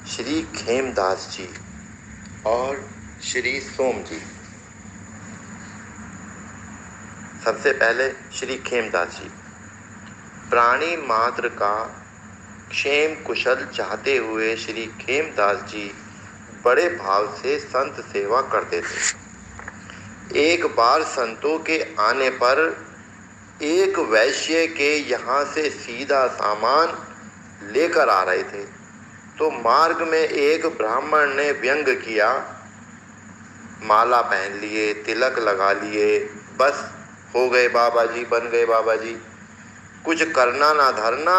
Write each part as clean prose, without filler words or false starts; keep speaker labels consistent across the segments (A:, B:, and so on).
A: श्री खेमदास जी और श्री सोम जी। सबसे पहले श्री खेमदास जी। प्राणी मात्र का क्षेम कुशल चाहते हुए श्री खेमदास जी बड़े भाव से संत सेवा करते थे। एक बार संतों के आने पर एक वैश्य के यहाँ से सीधा सामान लेकर आ रहे थे, तो मार्ग में एक ब्राह्मण ने व्यंग किया, माला पहन लिए, तिलक लगा लिए, बस हो गए बाबा जी, बन गए बाबा जी, कुछ करना ना धरना,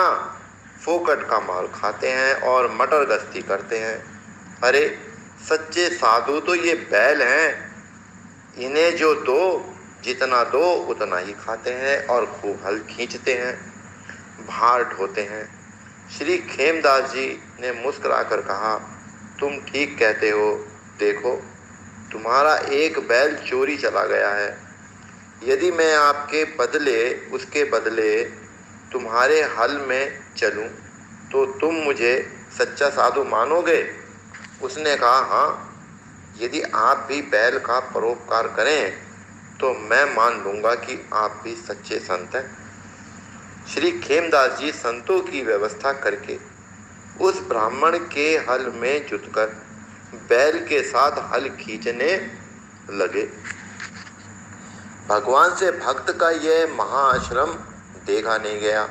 A: फोकट का माल खाते हैं और मटर गश्ती करते हैं। अरे सच्चे साधु तो ये बैल हैं, इन्हें जो दो, जितना दो उतना ही खाते हैं और खूब हल खींचते हैं, भार ढोते हैं। श्री खेमदास जी ने मुस्कुराकर कहा, तुम ठीक कहते हो, देखो तुम्हारा एक बैल चोरी चला गया है, यदि मैं आपके बदले, उसके बदले तुम्हारे हल में चलूं तो तुम मुझे सच्चा साधु मानोगे? उसने कहा, हाँ, यदि आप भी बैल का परोपकार करें तो मैं मान लूंगा कि आप भी सच्चे संत हैं। श्री खेमदास जी संतों की व्यवस्था करके उस ब्राह्मण के हल में जुटकर बैल के साथ हल खींचने लगे। भगवान से भक्त का यह महाआश्रम देखा नहीं गया।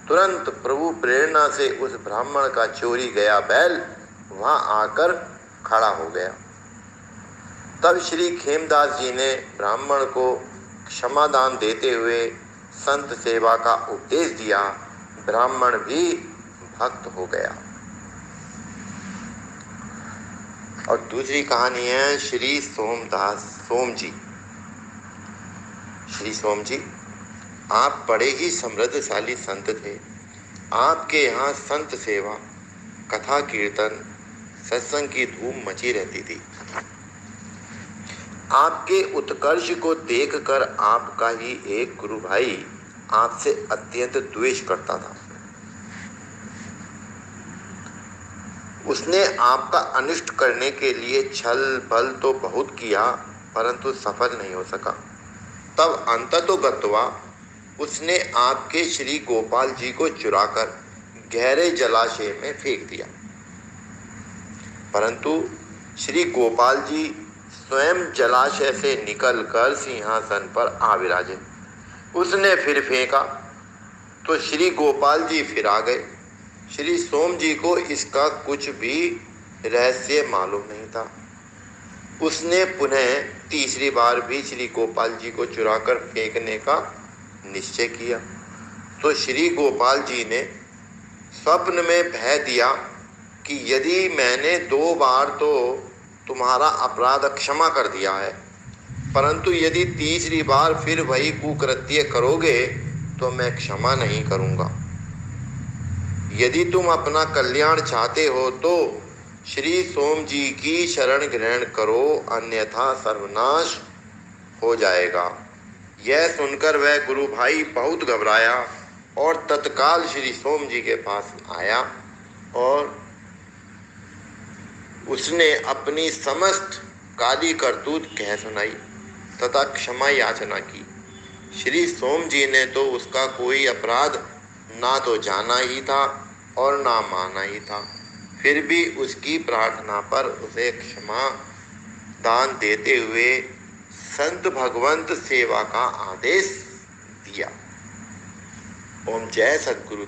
A: तुरंत प्रभु प्रेरणा से उस ब्राह्मण का चोरी गया बैल वहां आकर खड़ा हो गया। तब श्री खेमदास जी ने ब्राह्मण को क्षमादान देते हुए संत सेवा का उपदेश दिया। ब्राह्मण भी भक्त हो गया। और दूसरी कहानी है श्री सोम जी। श्री सोम जी, आप बड़े ही समृद्धशाली संत थे। आपके यहाँ संत सेवा, कथा कीर्तन, सत्संग की धूम मची रहती थी। आपके उत्कर्ष को देखकर आपका ही एक गुरु भाई आपसे अत्यंत द्वेष करता था। उसने आपका अनिष्ट करने के लिए छल बल तो बहुत किया, परंतु सफल नहीं हो सका। तब अंततोगत्वा उसने आपके श्री गोपाल जी को चुराकर गहरे जलाशय में फेंक दिया, परंतु श्री गोपाल जी स्वयं जलाशय से निकलकर सिंहासन पर आ विराजे। उसने फिर फेंका तो श्री गोपाल जी फिर आ गए। श्री सोम जी को इसका कुछ भी रहस्य मालूम नहीं था। उसने पुनः तीसरी बार भी श्री गोपाल जी को चुराकर फेंकने का निश्चय किया, तो श्री गोपाल जी ने स्वप्न में भय दिया कि यदि मैंने 2 बार तो तुम्हारा अपराध क्षमा कर दिया है, परंतु यदि तीसरी बार फिर वही कुकृत्य करोगे तो मैं क्षमा नहीं करूंगा। यदि तुम अपना कल्याण चाहते हो तो श्री सोम जी की शरण ग्रहण करो, अन्यथा सर्वनाश हो जाएगा। यह सुनकर वह गुरु भाई बहुत घबराया और तत्काल श्री सोम जी के पास आया और उसने अपनी समस्त काली करतूत कह सुनाई तथा क्षमा याचना की। श्री सोम जी ने तो उसका कोई अपराध ना तो जाना ही था और ना माना ही था, फिर भी उसकी प्रार्थना पर उसे क्षमा दान देते हुए संत भगवंत सेवा का आदेश दिया। ओम जय सद्गुरु।